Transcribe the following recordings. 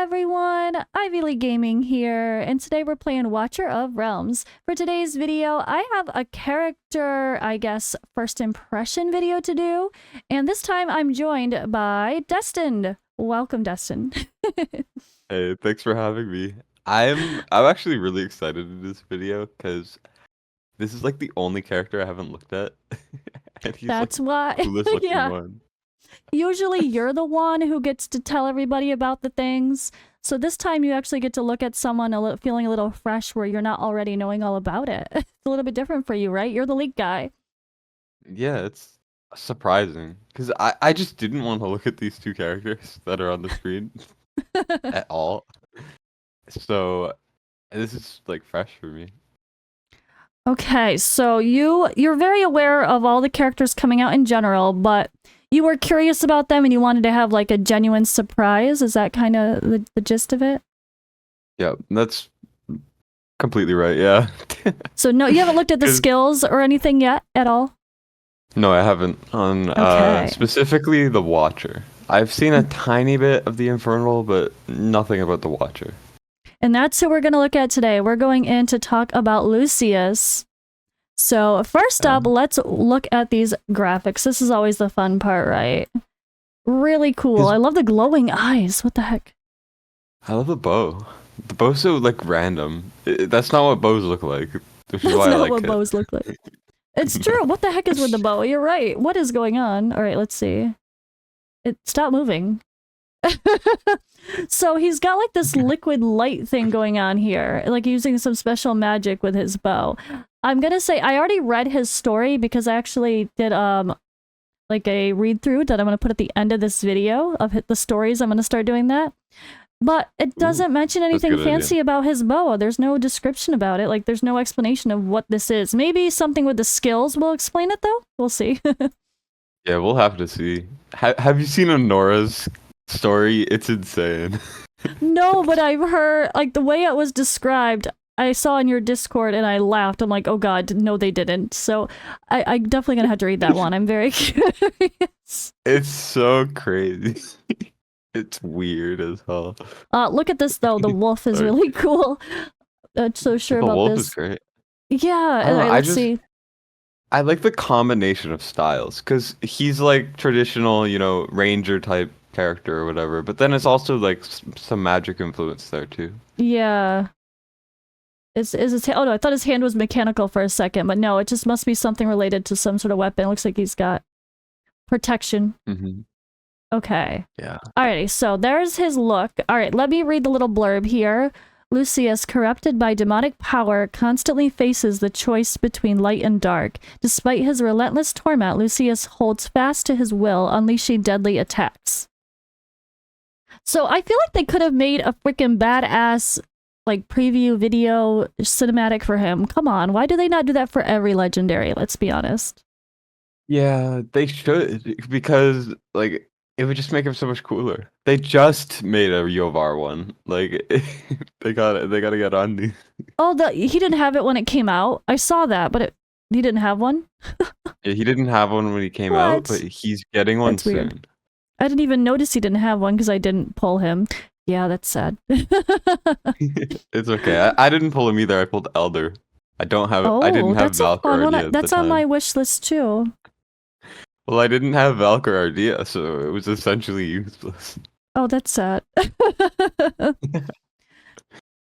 everyone, Ivy League Gaming here, and today we're playing Watcher of Realms. For today's video, I have a character, I guess, first impression video to do, and this time I'm joined by Destin. Welcome, Destin. Hey, thanks for having me. I'm actually really excited in this video because this is like the only character I haven't looked at. And he's like That's why, the coolest looking yeah. one. Usually you're the one who gets to tell everybody about the things, so this time you actually get to look at someone feeling a little fresh where you're not already knowing all about it. It's a little bit different for you, right? You're the league guy. Yeah, it's surprising because I just didn't want to look at these two characters that are on the screen at all. So this is like fresh for me. Okay, so you're very aware of all the characters coming out in general, but you were curious about them and you wanted to have like a genuine surprise. Is that kind of the gist of it? Yeah, that's completely right. Yeah. So no, you haven't looked at the skills or anything yet at all? No, I haven't on specifically the Watcher. I've seen a tiny bit of the Infernal, but nothing about the Watcher. And that's who we're going to look at today. We're going in to talk about Lucius. So first up, let's look at these graphics. This is always the fun part, right? Really cool. I love the glowing eyes. What the heck? I love the bow. The bow's so like random. That's not what bows look like. Which is why I like it. That's not what bows look like. It's true. What the heck is with the bow? You're right. What is going on? All right, let's see. It stopped moving. So he's got like this liquid light thing going on here, like using some special magic with his bow. I'm gonna say I already read his story because I actually did like a read through that I'm gonna put at the end of this video of the stories. I'm gonna start doing that. But it doesn't mention anything fancy about his bow. There's no description about it. Like there's no explanation of what this is. Maybe something with the skills will explain it though. We'll see. Yeah, we'll have to see. Have you seen Honora's story? It's insane. No, but I've heard, like, the way it was described, I saw in your Discord and I laughed. I'm like, oh god, no they didn't. So I'm definitely gonna have to read that one. I'm very curious. It's so crazy. It's weird as hell. Look at this though, the wolf is really cool. Not so sure about this. The wolf is great. Yeah, let's see. I like the combination of styles, because he's like traditional, you know, ranger type character or whatever, but then it's also like some magic influence there too. Yeah. Is his oh no, I thought his hand was mechanical for a second, but no, it just must be something related to some sort of weapon. It looks like he's got protection. Mm-hmm. Okay. Yeah. Alrighty, so there's his look. Alright, let me read the little blurb here. Lucius, corrupted by demonic power, constantly faces the choice between light and dark. Despite his relentless torment, Lucius holds fast to his will, unleashing deadly attacks. So I feel like they could have made a freaking badass like preview video cinematic for him. Come on, why do they not do that for every legendary? Let's be honest. Yeah, they should, because like it would just make him so much cooler. They just made a Yovar one. Like they gotta get on these. Oh, he didn't have it when it came out. I saw that, but he didn't have one. Yeah, he didn't have one when he came out, but he's getting one soon. Weird. I didn't even notice he didn't have one because I didn't pull him. Yeah, that's sad. It's okay. I didn't pull him either. I pulled Elder. I don't have. I didn't have Valkyrie. That's on my wish list too. Well, I didn't have Valkyrie Ardea, so it was essentially useless. Oh, that's sad.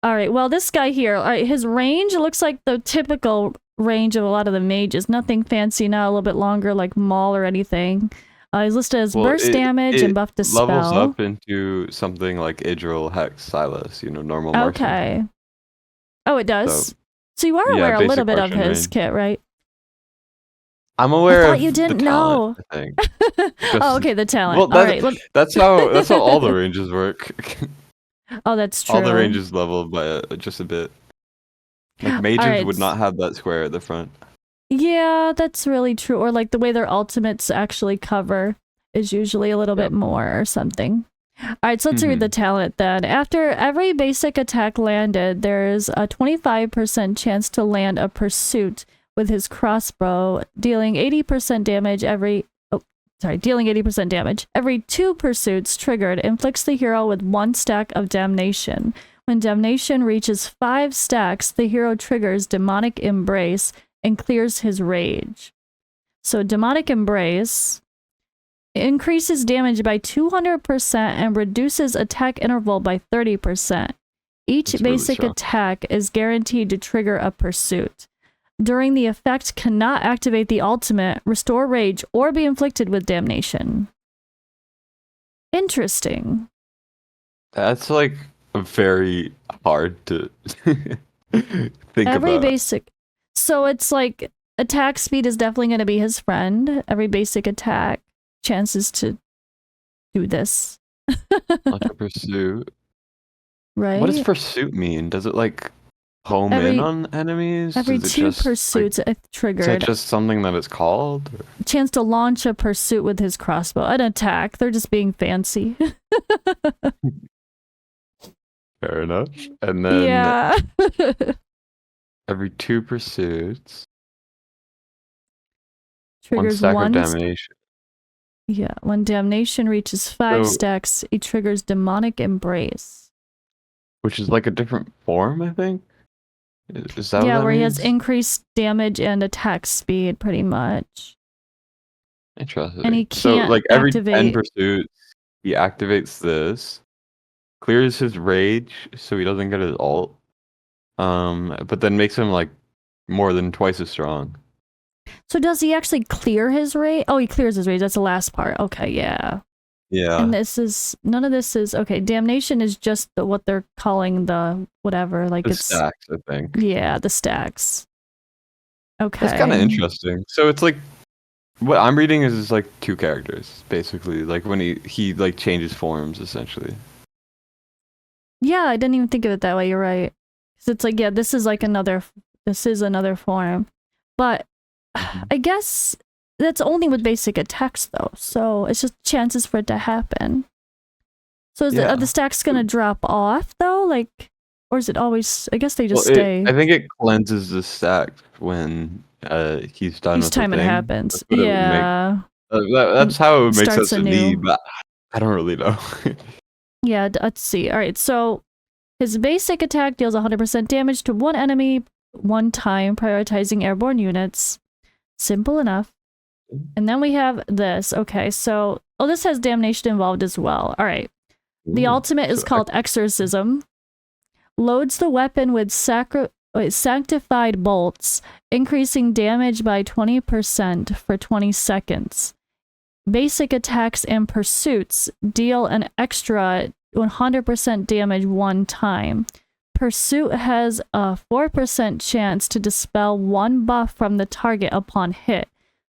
Alright, well, this guy here, his range looks like the typical range of a lot of the mages. Nothing fancy, not a little bit longer like Maul or anything. He's listed as burst damage and buff dispel. Levels up into something like Idril, Hex, Silas, you know, normal Martian. Okay. Oh, it does? So you are aware a little bit of his kit, right? I'm aware I thought you didn't know. I think. Oh, okay, the talent. Well, that's how all the ranges work. Oh, that's true. All the ranges leveled by just a bit. Like mages would not have that square at the front. Yeah, that's really true. Or like the way their ultimates actually cover is usually a little bit more or something. Alright, so let's read the talent then. After every basic attack landed, there's a 25% chance to land a pursuit with his crossbow, dealing 80% damage every dealing 80% damage. Every 2 pursuits triggered inflicts the hero with 1 stack of damnation. When damnation reaches 5 stacks, the hero triggers demonic embrace and clears his rage. So demonic embrace increases damage by 200% and reduces attack interval by 30%. Each That's really basic strong. attack is guaranteed to trigger a pursuit. During the effect cannot activate the ultimate, restore rage, or be inflicted with damnation. Interesting. That's like very hard to think Every about. basic... So it's like attack speed is definitely going to be his friend. Every basic attack chances to do this. Like a pursuit. Right? What does pursuit mean? Does it like home in on enemies? Every Does it 2 just, pursuits like, triggered. is that just something that it's called? Or? Chance to launch a pursuit with his crossbow. An attack. They're just being fancy. Fair enough. And then Yeah. every 2 pursuits, 1 Triggers stack of 1 damnation. Yeah, when damnation reaches 5 So- stacks, it triggers demonic embrace. Which is like a different form, I think? Is that what Yeah, that where he has means? increased damage and attack speed, pretty much. Interesting. And he So can't like every 10 activate... pursuits, he activates this, clears his rage so he doesn't get his ult, but then makes him like more than twice as strong. So does he actually clear his rage? Oh, he clears his rage. That's the last part. Okay, yeah. Yeah. And this is... None of this is... Okay, damnation is just what they're calling the whatever. Like The it's... stacks, I think. Yeah, the stacks. Okay. That's kind of interesting. So it's like what I'm reading is like 2 characters basically, like when he like changes forms essentially. Yeah, I didn't even think of it that way. You're right. 'Cause it's like, yeah, this is another form. But I guess that's only with basic attacks though. So it's just chances for it to happen. So are the stacks going to drop off though? Like, or is it always, I guess they just stay. I think it cleanses the stack when he's done with Each time the it thing. happens. That's what it would make- Yeah. that's how it would make Starts sense to anew. me, but I don't really know. Yeah, let's see. All right, so his basic attack deals 100% damage to 1 enemy 1 time, prioritizing airborne units. Simple enough. And then we have this. Okay, so... Oh, this has damnation involved as well. All right. The ultimate is called Exorcism. Loads the weapon with sanctified bolts, increasing damage by 20% for 20 seconds. Basic attacks and pursuits deal an extra 100% damage 1 time. Pursuit has a 4% chance to dispel 1 buff from the target upon hit.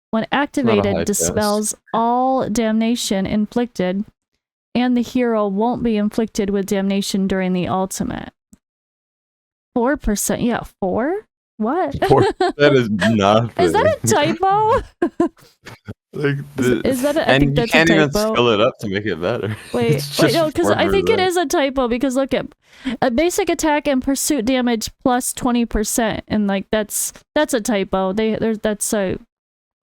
When high activated, chance. dispels all damnation inflicted, and the hero won't be inflicted with damnation during the ultimate. 4%? Yeah, 4? What? That is nothing. Is that a typo? Like Is that a, I and think you that's can't a even typo. skill it up to make it better. Wait, It's wait, just no, because I 4%. think it is a typo, because look at a basic attack and pursuit damage plus 20%, and like that's a typo. That's a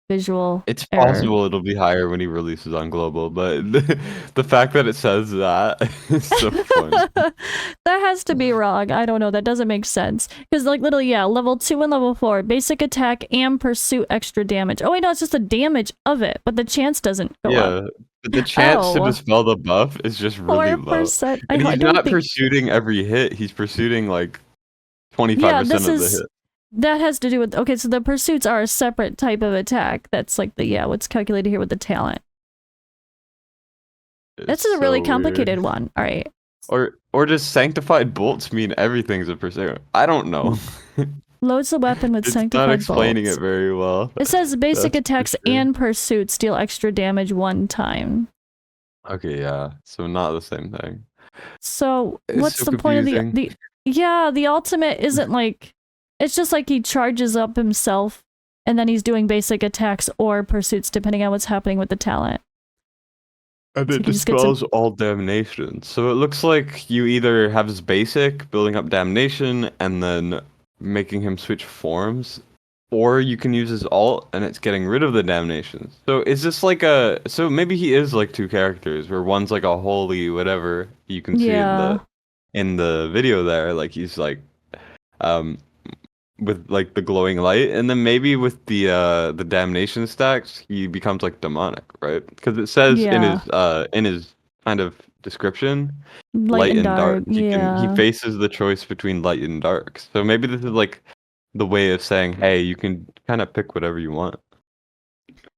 visual It's error. possible it'll be higher when he releases on global, but the fact that it says that is so funny. That has to be wrong. I don't know. That doesn't make sense. Because like literally, yeah, level 2 and level 4, basic attack and pursuit extra damage. Oh wait, no, it's just the damage of it, but the chance doesn't go up. But the chance to Oh. dispel the buff is just really low. 4%. And I he's don't not think... pursuing every hit, he's pursuing like 25% Yeah, of this the is... hit. That has to do with... Okay, so the pursuits are a separate type of attack. That's like the... Yeah, what's calculated here with the talent. This is a really complicated one. All right. Or does sanctified bolts mean everything's a pursuit? I don't know. Loads the weapon with It's sanctified not explaining bolts. it very well. It says basic That's for attacks sure. and pursuits deal extra damage 1 time. Okay, yeah. So not the same thing. So It's what's so the point of confusing. the ultimate isn't like... It's just like he charges up himself and then he's doing basic attacks or pursuits depending on what's happening with the talent. And So it he just gets a- dispels all damnation. So it looks like you either have his basic, building up damnation, and then making him switch forms, or you can use his alt and it's getting rid of the damnation. So is this like so maybe he is like two characters where one's like a holy whatever you can see Yeah. in the video there, like he's like um with like the glowing light, and then maybe with the damnation stacks he becomes like demonic, right? Because it says Yeah. in his kind of description, Light light and and dark. dark. He Yeah. faces the choice between light and dark. So maybe this is like the way of saying, hey, you can kind of pick whatever you want.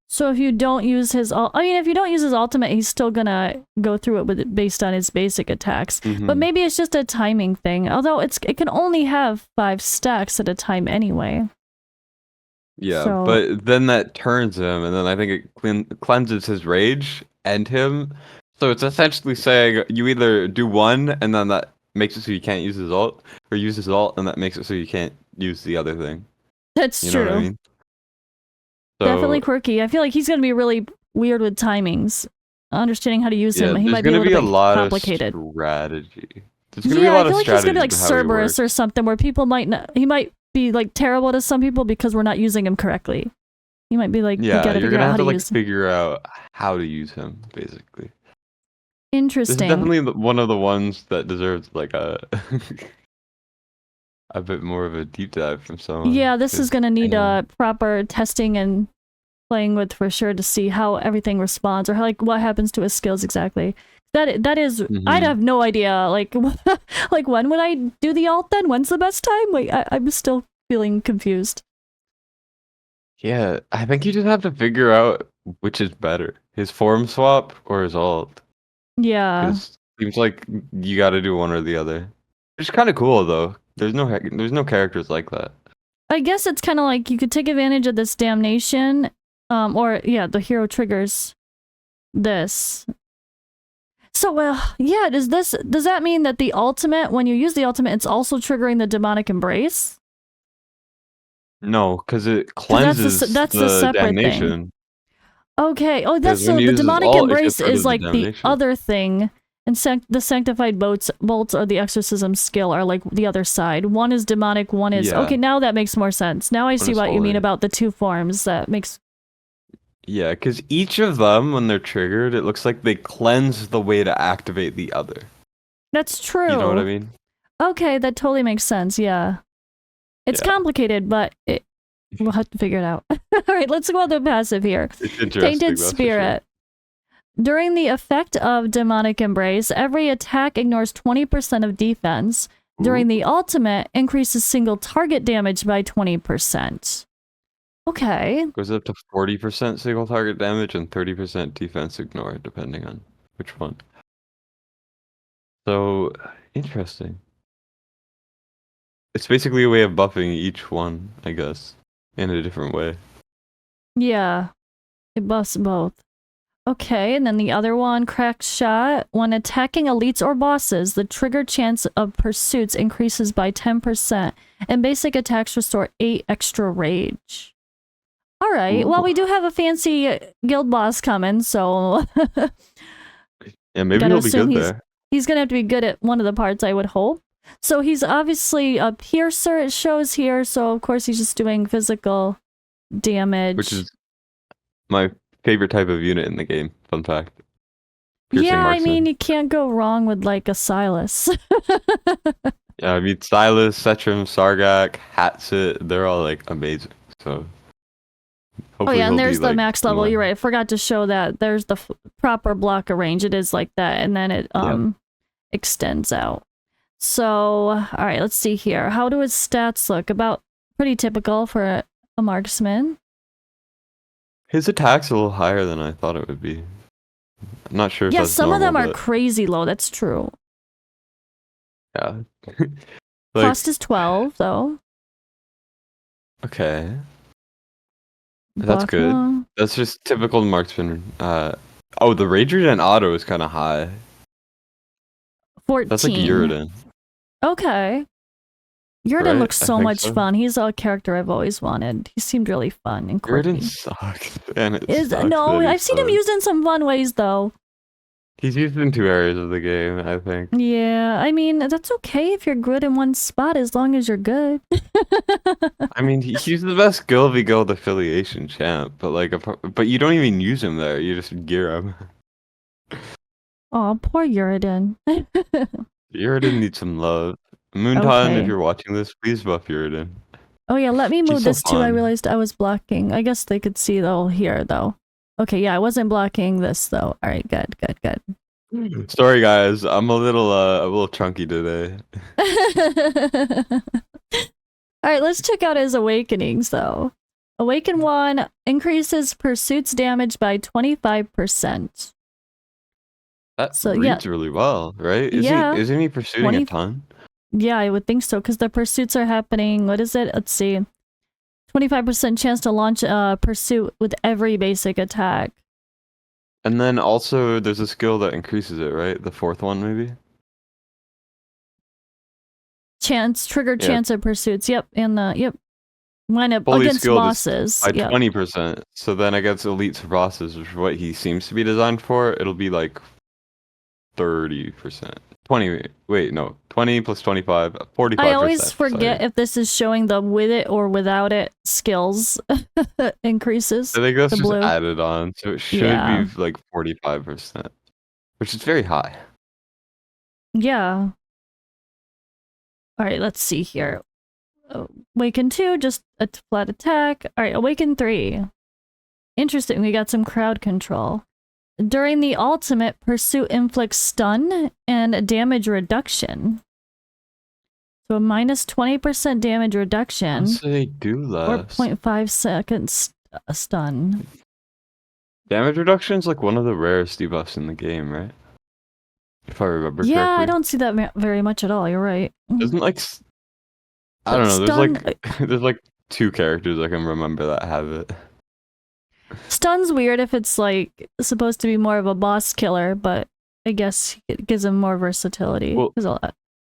So if you don't use his I mean, if you don't use his ultimate, he's still gonna go through it with it based on his basic attacks. But maybe it's just a timing thing. Although it can only have 5 stacks at a time anyway. Yeah, So, but then that turns him, and then I think it cleanses his rage and him. So it's essentially saying you either do one, and then that makes it so you can't use his ult, or use his ult, and that makes it so you can't use the other thing. that's You know what I true. mean? Definitely So quirky. I feel like he's gonna be really weird with timings. Understanding how to use yeah, him, he there's might be a gonna little be a bit lot of complicated. strategy. There's gonna be a Yeah, I lot feel of like he's gonna be strategy like to how he Cerberus works. or something, where people might not, he might be like terrible to some people because we're not using him correctly. He might be like, we Yeah, gotta you're figure gonna out how have to to like use him. figure out how to use him, basically. This is Interesting. definitely one of the ones that deserves like a a bit more of a deep dive from someone. Yeah, this is 'Cause, gonna need damn. proper testing and playing with for sure to see how everything responds or how, like what happens to his skills exactly. That is, I'd Mhm. have no idea. Like, like when would I do the alt then? When's the best time? Wait, I'm still feeling confused. Yeah, I think you just have to figure out which is better, his form swap or his ult. Yeah. Because seems like you got to do one or the other. It's kind of cool though. There's no characters like that. I guess it's kind of like you could take advantage of this damnation, or yeah, the hero triggers this. So, yeah, does that mean that the ultimate, when you use the ultimate, it's also triggering the demonic embrace? No, because it 'Cause cleanses that's the the separate thing. damnation. Okay. Oh, that's Because when so he the uses demonic ult, it embrace gets rid is of the like the damnation. other thing, and the sanctified bolts or the exorcism skill are like the other side. One is demonic, one is Yeah, okay. Now that makes more sense. Now I one see is what you mean holy. about the two forms. That makes Yeah, because each of them, when they're triggered, it looks like they cleanse the way to activate the other. that's You know what I true. mean? Okay, that totally makes sense. Yeah, it's Yeah, complicated, but we'll have to figure it out. All right, let's go to the passive here. it's interesting, Tainted that's for sure. Spirit. During the effect of Demonic Embrace, every attack ignores 20% of defense. During Ooh. the ultimate, increases single target damage by 20%. Okay. Goes up to 40% single target damage and 30% defense ignore, depending on which one. So, interesting. It's basically a way of buffing each one, I guess, in a different way. Yeah, it buffs both. Okay, and then the other one, Cracked Shot. When attacking elites or bosses, the trigger chance of pursuits increases by 10%, and basic attacks restore 8 extra rage. Alright, well, Ooh. we do have a fancy guild boss coming, so Yeah, maybe gotta he'll be assume good there. he's gonna have to be good at one of the parts, I would hope. So he's obviously a piercer, it shows here, so of course he's just doing physical damage. Which is my favorite type of unit in the game. Fun fact. Piercing Yeah, I mean, marksman. you can't go wrong with like a Silas. Yeah, I mean Silas, Setram, Sargak, Hatsit, they're all like amazing. So Oh hopefully yeah, and he'll be there's the like max in level. You're line. right. I forgot to show that. There's the proper blocker range. It is like that, and then it Yeah. extends out. So, all right, let's see here. How do his stats look? About pretty typical for a marksman. His attack's a little higher than I thought it would be. I'm not sure if Yeah, that's some of normal, them are but crazy low. That's true. yeah. Cost is 12 though. Okay. That's Buck good. low. That's just typical marksman. Oh, the rage regen auto is kind of high. 14. That's like Uridan, Okay. Yurden right? looks I so think much so. fun. He's a character I've always wanted. He seemed really fun and Uridan quirky. sucks, and it sucks No, that I've he's seen him used in some fun ways though. He's used in two areas of the game, I think. Yeah, I mean, that's okay if you're good in one spot as long as you're good. I mean, he's the best Guild v Guild affiliation champ, but like, but you don't even use him there. You just gear him. Oh, poor Uridin. Uridan needs some love. Moonton, if Okay. you're watching this, please buff Uridan. Oh yeah, let me move She's so this too. I fun. realized I was blocking. I guess they could see the whole here though. Okay, yeah, I wasn't blocking this though. All right, good, good, good. Sorry guys, I'm a little chunky today. All right, let's check out his awakenings though. Awaken 1 increases pursuit's damage by 25%. That So reads really well, right? yeah, Isn't he pursuing 20 a ton? Yeah, I would think so, because the pursuits are happening. What is it? Let's see. 25% chance to launch a pursuit with every basic attack. And then also there's a skill that increases it, right? The fourth one, maybe? Trigger Yeah. chance of pursuits. Yep, and yep. Line up Fully against skilled bosses. by Yep. 20%. So then against elites or bosses, which is what he seems to be designed for, it'll be like 30%. 20, wait, no. 20 plus 25, 45%. I always forget if this is showing the with it or without it skills increases. I think that's the just blue. added on, so it should be like 45%, which is very high. Yeah. All right, let's see here. Awaken 2, just a flat attack. All right, Awaken 3. Interesting, we got some crowd control. During the ultimate, Pursuit inflicts stun and damage reduction. So a minus 20% damage reduction. So they do less. Or 0.5 seconds stun. Damage reduction is like one of the rarest debuffs in the game, right? If I remember correctly. Yeah, I don't see that very much at all. You're right. Doesn't like... I don't know, there's like two characters I can remember that have it. Stun's weird if it's like supposed to be more of a boss killer, but I guess it gives him more versatility. Well,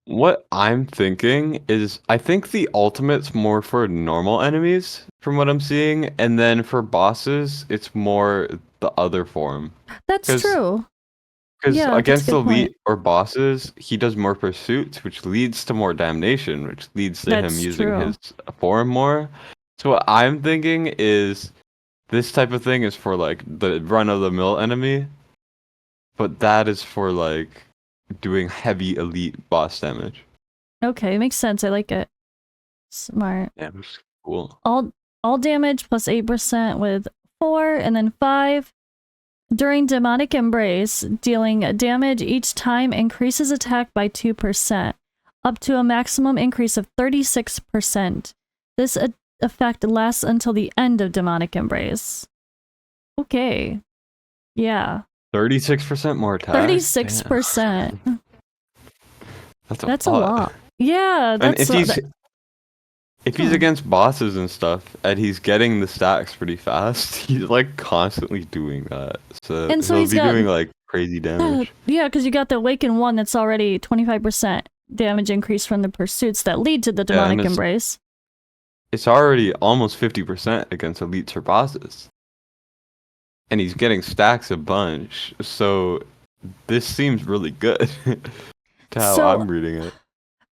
what I'm thinking is I think the ultimate's more for normal enemies from what I'm seeing, and then for bosses it's more the other form. That's true. Because against elite or bosses, he does more pursuits, which leads to more damnation, which leads to him using his form more. So what I'm thinking is this type of thing is for like the run-of-the-mill enemy, but that is for like doing heavy elite boss damage. Okay, makes sense. I like it. Smart. Yeah, that's cool. All damage plus 8% with 4, and then 5. During Demonic Embrace, dealing damage each time increases attack by 2%, up to a maximum increase of 36%. This effect lasts until the end of Demonic Embrace. Okay. Yeah. 36% more attack? 36%. That's a lot. Yeah, that's... And if he's against bosses and stuff, and he's getting the stacks pretty fast, he's like constantly doing that. So he'll be doing like crazy damage. Yeah, because you got the Awaken 1 that's already 25% damage increase from the pursuits that lead to the Demonic Embrace. It's already almost 50% against elites or bosses. And he's getting stacks a bunch, so this seems really good to how I'm reading it.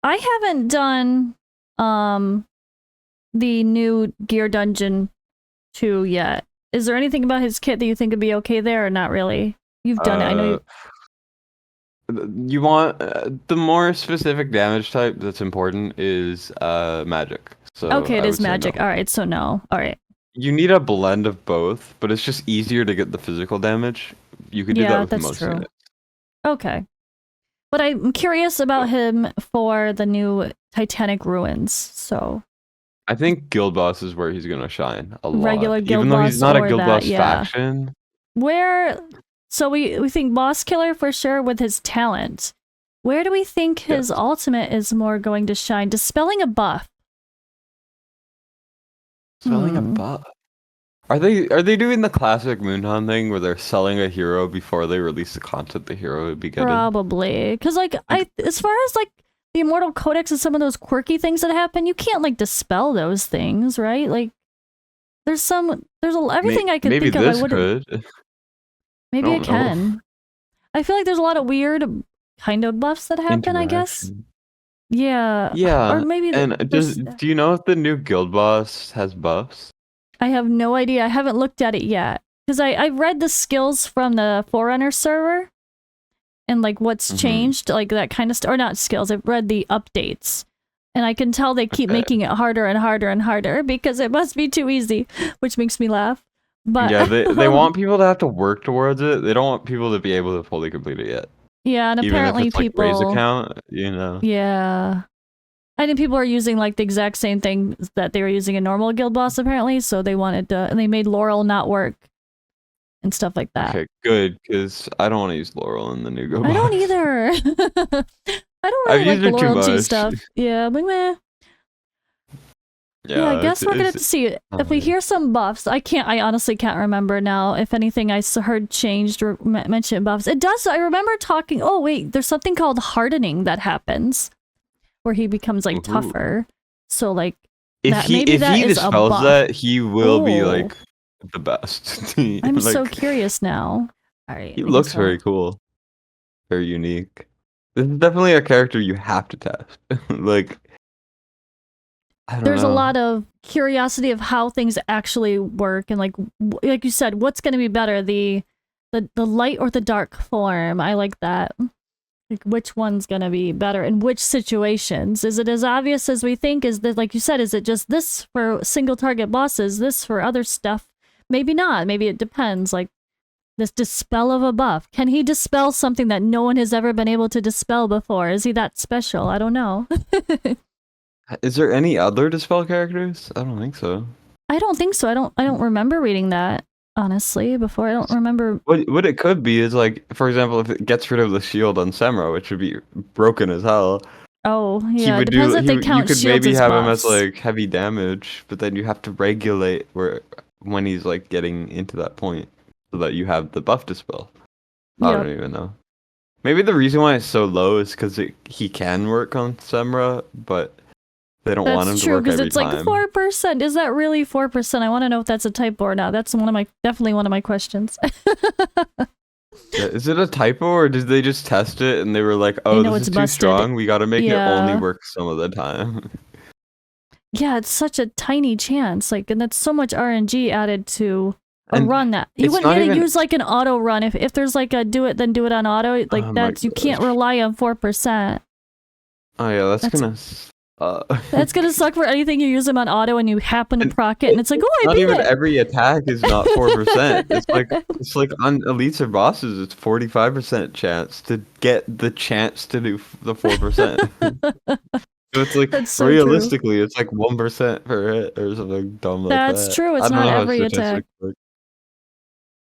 I haven't done the new Gear Dungeon 2 yet. Is there anything about his kit that you think would be okay there, or not really? You've done it, I know you want the more specific damage type that's important is magic. So okay, it is magic. No. All right, so no. All right. You need a blend of both, but it's just easier to get the physical damage. You could do that with most units. Okay. But I'm curious about him for the new Titanic Ruins, so... I think guild boss is where he's gonna shine a lot. Regular guild even though he's not a guild boss faction. So we think boss killer for sure with his talent. Where do we think his ultimate is more going to shine? Dispelling a buff. Selling a buff. Are they doing the classic Moonhan thing where they're selling a hero before they release the content the hero would be getting? Probably, because like as far as like the Immortal Codex and some of those quirky things that happen, you can't like dispel those things, right? Like there's everything I could think of. I wouldn't. Maybe I can. I feel like there's a lot of weird kind of buffs that happen, I guess. Interaction. Yeah. Or Yeah, maybe and there's... do you know if the new guild boss has buffs? I have no idea. I haven't looked at it yet. Because I read the skills from the Forerunner server and like what's changed, like that kind of stuff. Or not skills, I've read the updates. And I can tell they keep making it harder and harder and harder because it must be too easy, which makes me laugh. But Yeah, they want people to have to work towards it. They don't want people to be able to fully complete it yet. yeah, and Even if apparently it's like raise people... account, you know. Yeah. I think people are using like the exact same thing that they were using in normal guild boss apparently, so they wanted to, and they made Laurel not work and stuff like that. Okay, good, because I don't want to use Laurel in the new guild boss. I don't either. I don't I've really like used the her too loyalty much. stuff. Yeah, but meh. Yeah, I guess we're gonna have to see if we hear some buffs. I honestly can't remember now if anything I heard changed or mentioned buffs. It does. I remember talking. Oh wait, there's something called hardening that happens, where he becomes like tougher. So like if he dispels that, he will be like the best. I'm like, so curious now. All right, he looks very cool, very unique. This is definitely a character you have to test. Like, I don't There's know. a lot of curiosity of how things actually work, and like you said, what's going to be better, the light or the dark form? I like that. Like, which one's going to be better in which situations? Is it as obvious as we think? Is that, like you said, is it just this for single target bosses, this for other stuff? Maybe not. Maybe it depends. Like this dispel of a buff. Can he dispel something that no one has ever been able to dispel before? Is he that special? I don't know. Is there any other dispel characters? I don't think so. I don't think so. I don't remember reading that, honestly, before. I don't remember. What it could be is like, for example, if it gets rid of the shield on Semra, which would be broken as hell. Oh, yeah. He would Depends if they you count could shields maybe as have buffs. him as like heavy damage, but then you have to regulate when he's like getting into that point so that you have the buff dispel. I don't even know. Maybe the reason why it's so low is because he can work on Semra, but they don't want him to work every time. That's true, because it's like 4%. Is that really 4%? I want to know if that's a typo or not. That's definitely one of my questions. Yeah, is it a typo, or did they just test it and they were like, "Oh, this is too strong. We got to make it only work some of the time." Yeah, it's such a tiny chance. Like, and that's so much RNG added to a run that you wouldn't get to use like an auto run if there's like a do it on auto. Like that's you can't rely on 4%. Oh yeah, that's gonna. That's gonna suck for anything you use them on auto and you happen to proc it and it's like, oh, I beat it. Not even every attack is not 4%. It's like on elites or bosses, it's 45% chance to get the chance to do the 4%. So it's like realistically, true. It's like 1% per hit or something dumb like that. That's true. It's not every attack.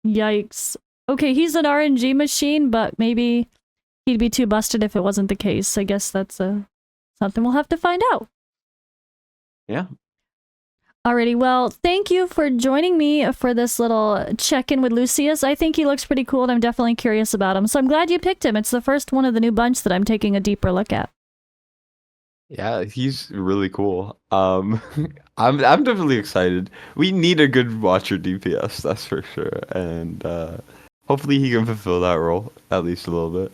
Yikes. Okay, he's an RNG machine, but maybe he'd be too busted if it wasn't the case. I guess that's something we'll have to find out. Yeah. Alrighty, well, thank you for joining me for this little check-in with Lucius. I think he looks pretty cool, and I'm definitely curious about him. So I'm glad you picked him. It's the first one of the new bunch that I'm taking a deeper look at. Yeah, he's really cool. I'm definitely excited. We need a good watcher DPS, that's for sure. And hopefully he can fulfill that role at least a little bit.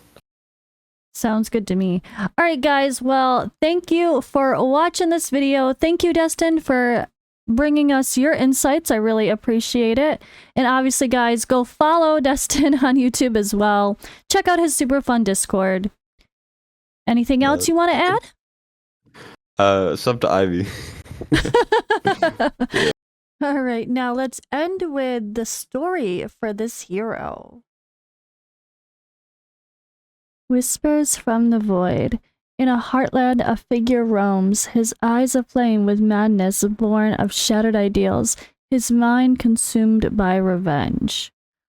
Sounds good to me. All right, guys. Well, thank you for watching this video. Thank you, Destin, for bringing us your insights. I really appreciate it. And obviously, guys, go follow Destin on YouTube as well. Check out his super fun Discord. Anything else you want to add? Sub to Ivy. All right, now let's end with the story for this hero. Whispers from the void. In a heartland, a figure roams, his eyes aflame with madness born of shattered ideals, his mind consumed by revenge.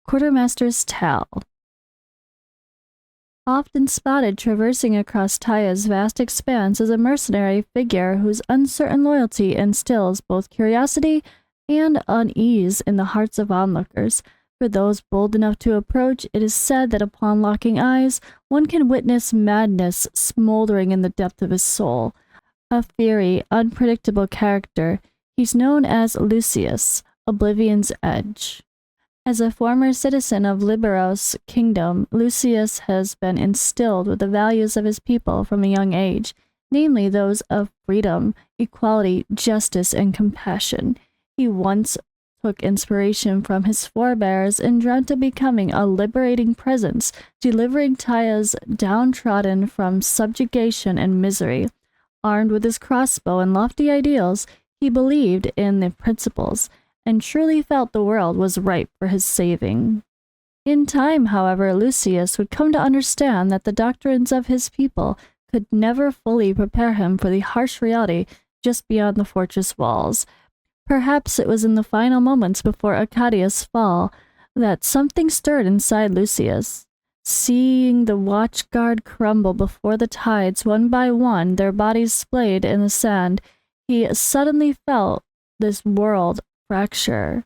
Quartermaster's Tell. Often spotted traversing across Taya's vast expanse is a mercenary figure whose uncertain loyalty instills both curiosity and unease in the hearts of onlookers. For those bold enough to approach, it is said that upon locking eyes, one can witness madness smoldering in the depth of his soul. A fiery, unpredictable character, he's known as Lucius, Oblivion's Edge. As a former citizen of Liberos Kingdom, Lucius has been instilled with the values of his people from a young age, namely those of freedom, equality, justice, and compassion. He once took inspiration from his forebears and dreamt of becoming a liberating presence, delivering Taya's downtrodden from subjugation and misery. Armed with his crossbow and lofty ideals, he believed in the principles and truly felt the world was ripe for his saving. In time, however, Lucius would come to understand that the doctrines of his people could never fully prepare him for the harsh reality just beyond the fortress walls. Perhaps it was in the final moments before Arcadia's fall that something stirred inside Lucius. Seeing the watchguard crumble before the tides one by one, their bodies splayed in the sand, he suddenly felt this world fracture.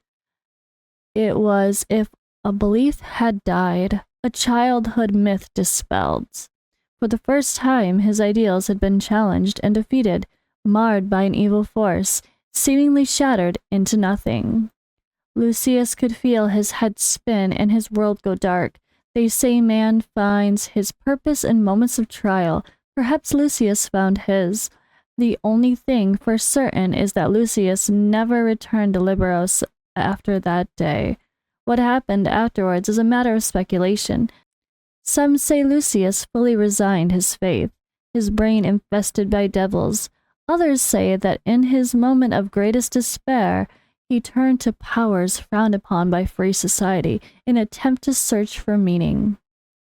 It was as if a belief had died, a childhood myth dispelled. For the first time, his ideals had been challenged and defeated, marred by an evil force, seemingly shattered into nothing. Lucius could feel his head spin and his world go dark. They say man finds his purpose in moments of trial. Perhaps Lucius found his. The only thing for certain is that Lucius never returned to Liberos after that day. What happened afterwards is a matter of speculation. Some say Lucius fully resigned his faith, his brain infested by devils. Others say that in his moment of greatest despair, he turned to powers frowned upon by free society in an attempt to search for meaning.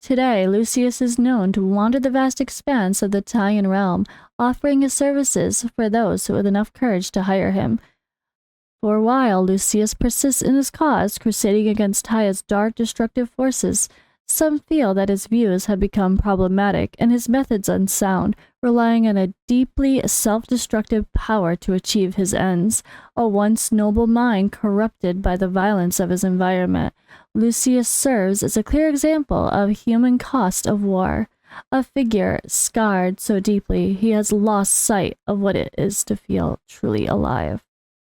Today, Lucius is known to wander the vast expanse of the Taian realm, offering his services for those with enough courage to hire him. For a while, Lucius persists in his cause, crusading against Taya's dark, destructive forces. Some feel that his views have become problematic and his methods unsound, relying on a deeply self-destructive power to achieve his ends, a once noble mind corrupted by the violence of his environment. Lucius serves as a clear example of human cost of war, a figure scarred so deeply he has lost sight of what it is to feel truly alive.